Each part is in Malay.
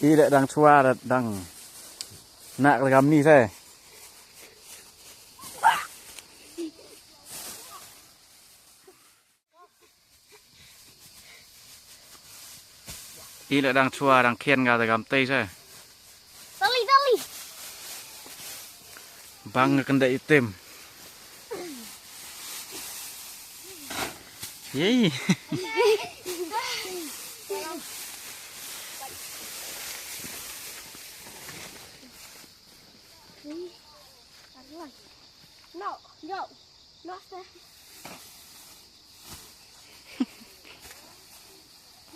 Y lại đang chua là đang nạc là gắm ni thế. Y lại đang chua đang khen gà là gắm tây thế. Tali. Bang kena item. Yeay. No, not there.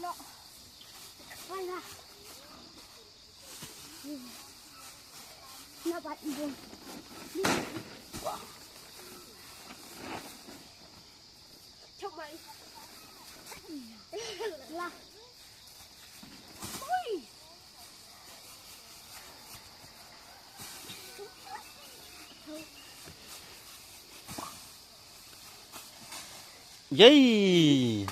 No, why not? Not bad even. Chúc mày. Là. Ui. Yeay.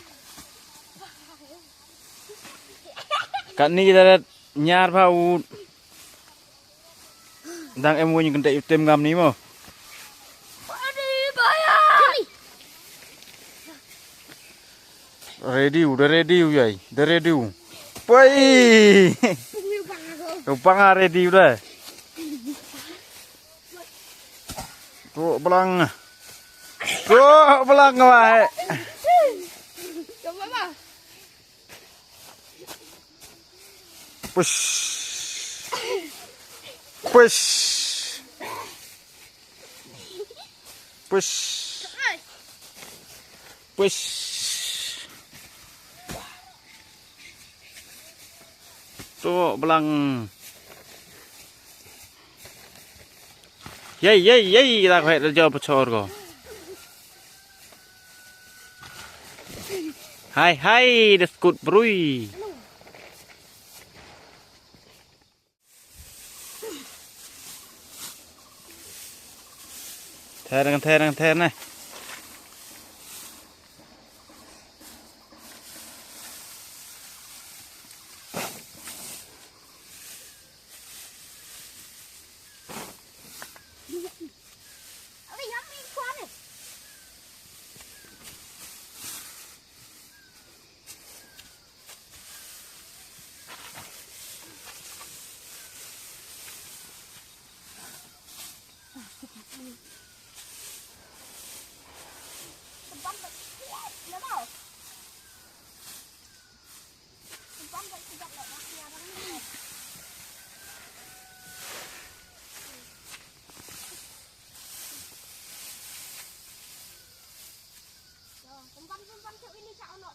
Kan ni kita nyar bau. Đang em mua những con đậy tem ngầm ní mà. Ready, udah ready vậy, udah ready. Woi, bang ready udah. Tuh belang wae. Push. Tuh belang. Yay, ta phải cho bocor kok. Hai, deskut brui. Thèn này. Ini cak onok